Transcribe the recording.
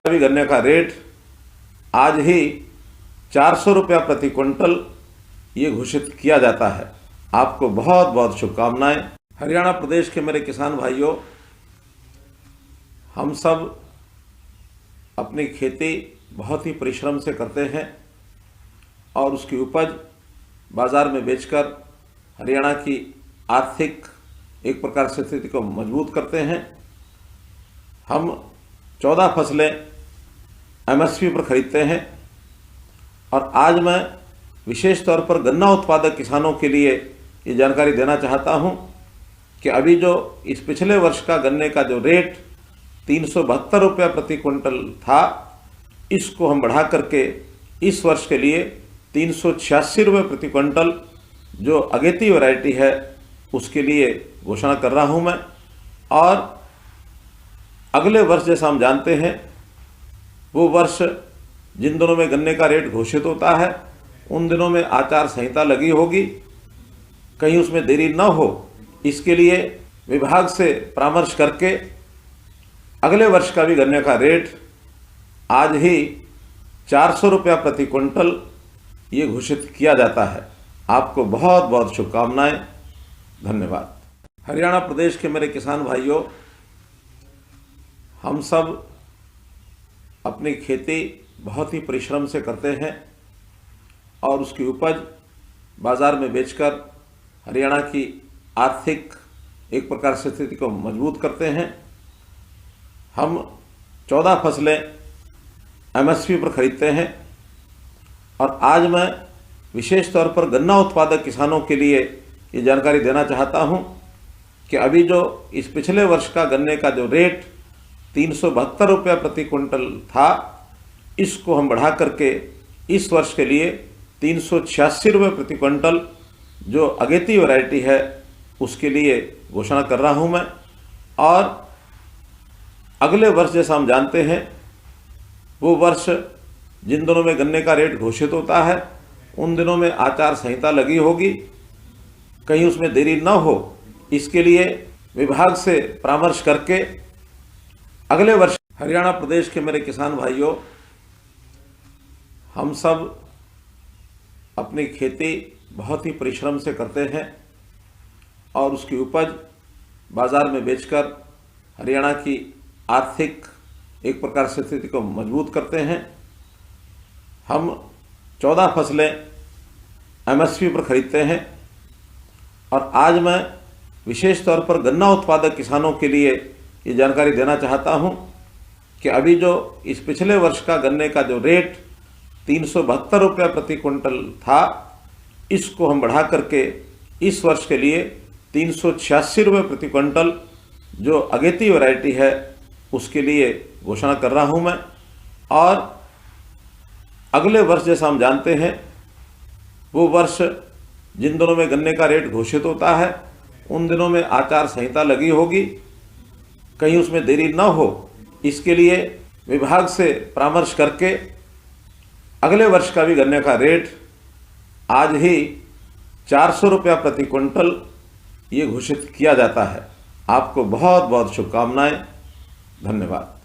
भी गन्ने का रेट आज ही 400 रुपया प्रति क्विंटल ये घोषित किया जाता है। आपको बहुत बहुत शुभकामनाएं। हरियाणा प्रदेश के मेरे किसान भाइयों, हम सब अपनी खेती बहुत ही परिश्रम से करते हैं और उसकी उपज बाज़ार में बेचकर हरियाणा की आर्थिक एक प्रकार से स्थिति को मजबूत करते हैं। हम 14 फसलें एमएसपी पर खरीदते हैं और आज मैं विशेष तौर पर गन्ना उत्पादक किसानों के लिए ये जानकारी देना चाहता हूं कि अभी जो इस पिछले वर्ष का गन्ने का जो रेट 372 रुपया प्रति क्विंटल था, इसको हम बढ़ा करके इस वर्ष के लिए 386 रुपये प्रति क्विंटल जो अगेती वैरायटी है उसके लिए घोषणा कर रहा हूं मैं। और अगले वर्ष जैसा हम जानते हैं वो वर्ष जिन दिनों में गन्ने का रेट घोषित होता है उन दिनों में आचार संहिता लगी होगी, कहीं उसमें देरी न हो इसके लिए विभाग से परामर्श करके अगले वर्ष का भी गन्ने का रेट आज ही 400 रुपया प्रति क्विंटल ये घोषित किया जाता है। आपको बहुत बहुत शुभकामनाएं। धन्यवाद। हरियाणा प्रदेश के मेरे किसान भाइयों, हम सब अपनी खेती बहुत ही परिश्रम से करते हैं और उसकी उपज बाज़ार में बेचकर हरियाणा की आर्थिक एक प्रकार से स्थिति को मजबूत करते हैं। हम 14 फसलें एमएसपी पर खरीदते हैं और आज मैं विशेष तौर पर गन्ना उत्पादक किसानों के लिए ये जानकारी देना चाहता हूं कि अभी जो इस पिछले वर्ष का गन्ने का जो रेट 372 रुपया प्रति क्विंटल था, इसको हम बढ़ा करके इस वर्ष के लिए 386 रुपये प्रति क्विंटल जो अगेती वैरायटी है उसके लिए घोषणा कर रहा हूं मैं। और अगले वर्ष जैसा हम जानते हैं वो वर्ष जिन दिनों में गन्ने का रेट घोषित होता है उन दिनों में आचार संहिता लगी होगी, कहीं उसमें देरी न हो इसके लिए विभाग से परामर्श करके अगले वर्ष। हरियाणा प्रदेश के मेरे किसान भाइयों, हम सब अपनी खेती बहुत ही परिश्रम से करते हैं और उसकी उपज बाज़ार में बेचकर हरियाणा की आर्थिक एक प्रकार से स्थिति को मजबूत करते हैं। हम 14 फसलें एमएसपी पर खरीदते हैं और आज मैं विशेष तौर पर गन्ना उत्पादक किसानों के लिए ये जानकारी देना चाहता हूं कि अभी जो इस पिछले वर्ष का गन्ने का जो रेट 372 रुपया प्रति क्विंटल था, इसको हम बढ़ा करके इस वर्ष के लिए 386 रुपये प्रति क्विंटल जो अगेती वैरायटी है उसके लिए घोषणा कर रहा हूं मैं। और अगले वर्ष जैसा हम जानते हैं वो वर्ष जिन दिनों में गन्ने का रेट घोषित होता है उन दिनों में आचार संहिता लगी होगी, कहीं उसमें देरी न हो इसके लिए विभाग से परामर्श करके अगले वर्ष का भी गन्ने का रेट आज ही 400 रुपया प्रति क्विंटल ये घोषित किया जाता है। आपको बहुत बहुत शुभकामनाएं। धन्यवाद।